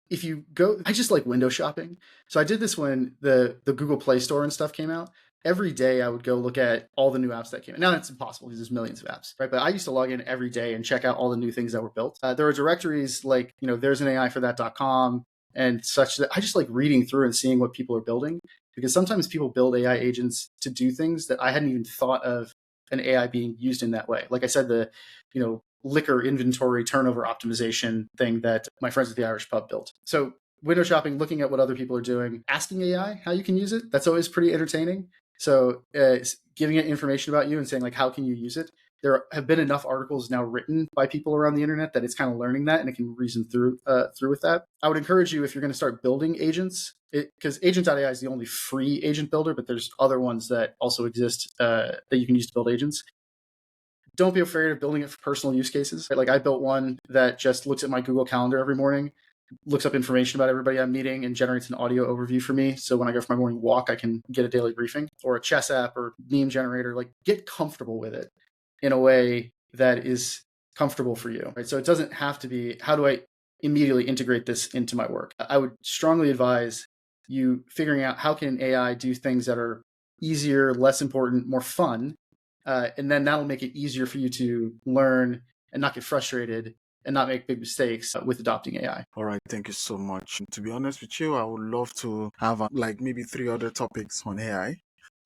if you go, I just like window shopping. So I did this when the Google Play Store and stuff came out. Every day I would go look at all the new apps that came out. Now that's impossible because there's millions of apps, right? But I used to log in every day and check out all the new things that were built. There are directories like, there's an AI for that.com and such, that I just like reading through and seeing what people are building, because sometimes people build AI agents to do things that I hadn't even thought of an AI being used in that way. Like I said, the, liquor inventory turnover optimization thing that my friends at the Irish Pub built. So window shopping, looking at what other people are doing, asking AI how you can use it, that's always pretty entertaining. So giving it information about you and saying, like, how can you use it? There have been enough articles now written by people around the internet that it's kind of learning that, and it can reason through with that. I would encourage you, if you're going to start building agents, because agent.ai is the only free agent builder, but there's other ones that also exist that you can use to build agents. Don't be afraid of building it for personal use cases. Like I built one that just looks at my Google Calendar every morning, looks up information about everybody I'm meeting, and generates an audio overview for me. So when I go for my morning walk, I can get a daily briefing. Or a chess app or meme generator. Like, get comfortable with it in a way that is comfortable for you, right? So it doesn't have to be, how do I immediately integrate this into my work? I would strongly advise you figuring out, how can AI do things that are easier, less important, more fun, and then that'll make it easier for you to learn and not get frustrated and not make big mistakes with adopting AI. All right, thank you so much. To be honest with you, I would love to have maybe 3 other topics on AI,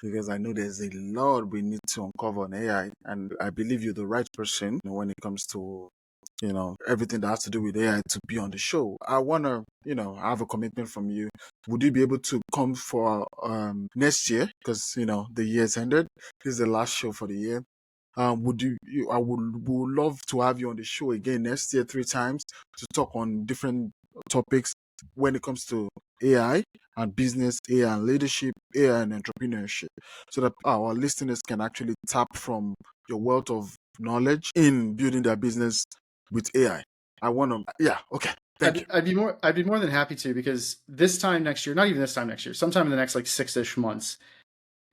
because I know there's a lot we need to uncover on AI, and I believe you're the right person when it comes to everything that has to do with AI to be on the show. I want to, have a commitment from you. Would you be able to come for next year? Because, the year's ended. This is the last show for the year. I would love to have you on the show again next year 3 times to talk on different topics when it comes to AI and business, AI and leadership, AI and entrepreneurship, so that our listeners can actually tap from your wealth of knowledge in building their business with AI. Okay. Thank you. I'd be more than happy to, because this time next year, not even this time next year, sometime in the next like 6-ish months,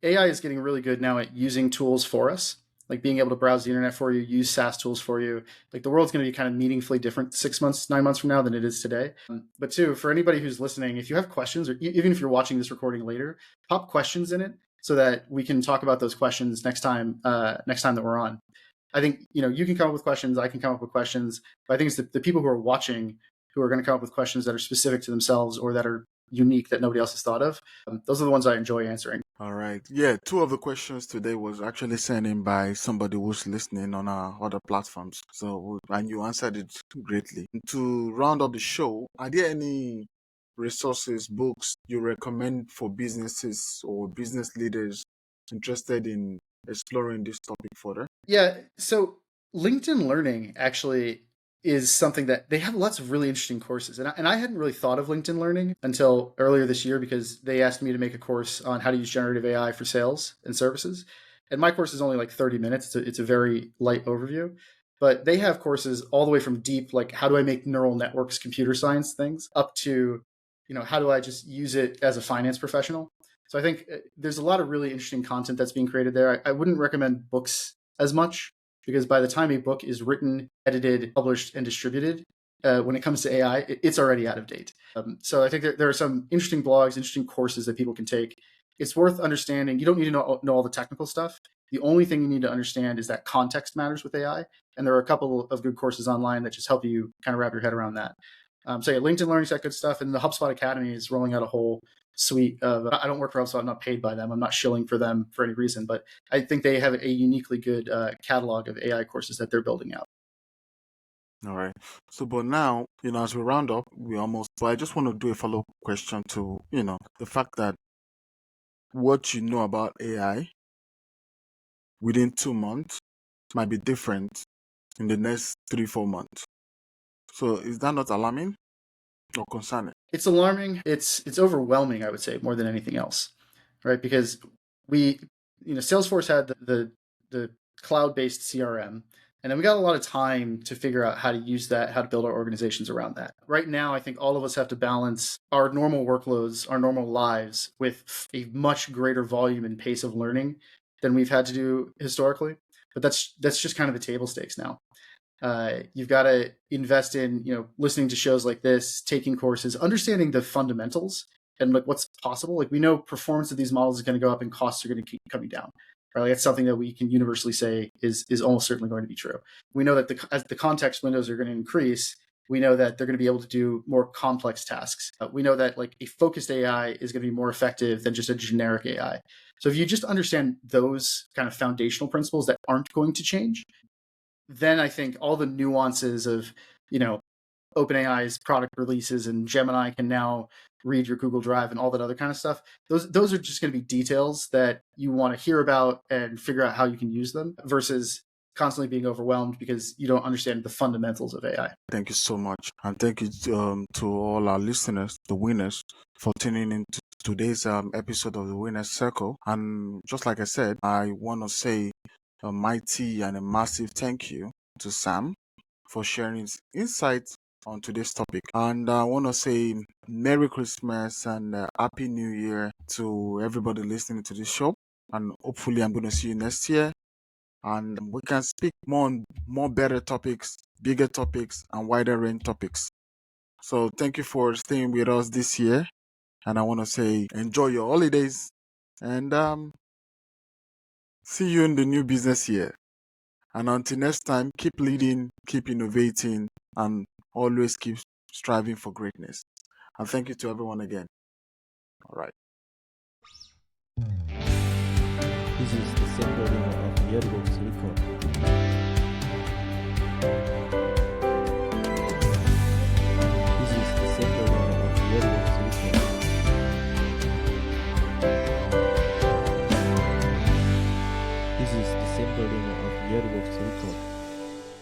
AI is getting really good now at using tools for us, like being able to browse the internet for you, use SaaS tools for you. Like, the world's going to be kind of meaningfully different 6 months, 9 months from now than it is today. But two, for anybody who's listening, if you have questions, or even if you're watching this recording later, pop questions in it so that we can talk about those questions next time that we're on. I think, you can come up with questions, I can come up with questions, but I think it's the people who are watching who are going to come up with questions that are specific to themselves or that are unique that nobody else has thought of. Those are the ones I enjoy answering. All right. Yeah, 2 of the questions today was actually sent in by somebody who's listening on our other platforms. And you answered it greatly. To round up the show, are there any resources, books you recommend for businesses or business leaders interested in exploring this topic further? Yeah, so LinkedIn Learning actually is something that they have lots of really interesting courses. And I hadn't really thought of LinkedIn Learning until earlier this year, because they asked me to make a course on how to use generative AI for sales and services. And my course is only like 30 minutes. It's a very light overview. But they have courses all the way from deep, like how do I make neural networks, computer science things, up to, how do I just use it as a finance professional? So I think there's a lot of really interesting content that's being created there. I wouldn't recommend books as much because by the time a book is written, edited, published, and distributed, when it comes to AI, it's already out of date. So I think there are some interesting blogs, interesting courses that people can take. It's worth understanding. You don't need to know all the technical stuff. The only thing you need to understand is that context matters with AI. And there are a couple of good courses online that just help you kind of wrap your head around that. So yeah, LinkedIn Learning's got good stuff. And the HubSpot Academy is rolling out a whole suite of, I don't work for HubSpot, I'm not paid by them. I'm not shilling for them for any reason, but I think they have a uniquely good catalog of AI courses that they're building out. All right. So, but now, as we round up, but I just want to do a follow-up question to, the fact that what you know about AI within 2 months might be different in the next 3-4 months. So is that not alarming or concerning? It's alarming. It's overwhelming, I would say, more than anything else, right? Because Salesforce had the cloud-based CRM, and then we got a lot of time to figure out how to use that, how to build our organizations around that. Right now, I think all of us have to balance our normal workloads, our normal lives with a much greater volume and pace of learning than we've had to do historically. But that's just kind of the table stakes now. You've got to invest in, listening to shows like this, taking courses, understanding the fundamentals and like what's possible. Like we know performance of these models is going to go up and costs are going to keep coming down. Right? Like that's something that we can universally say is almost certainly going to be true. We know that as the context windows are going to increase, we know that they're going to be able to do more complex tasks. We know that like a focused AI is going to be more effective than just a generic AI. So if you just understand those kind of foundational principles that aren't going to change, then I think all the nuances of, OpenAI's product releases and Gemini can now read your Google Drive and all that other kind of stuff. Those are just going to be details that you want to hear about and figure out how you can use them versus constantly being overwhelmed because you don't understand the fundamentals of AI. Thank you so much. And thank you to all our listeners, the winners, for tuning in to today's episode of the Winners Circle. And just like I said, I want to say a mighty and a massive thank you to Sam for sharing his insights on today's topic. And I want to say Merry Christmas and Happy New Year to everybody listening to this show. And hopefully I'm going to see you next year. And we can speak more better topics, bigger topics, and wider range topics. So thank you for staying with us this year. And I want to say enjoy your holidays and see you in the new business year. And until next time, keep leading, keep innovating, and always keep striving for greatness. And thank you to everyone again. All right. This is the symbol of Yearbook's record. This is the symbol of Yearbook's record. This is the symbol of Yearbook's record.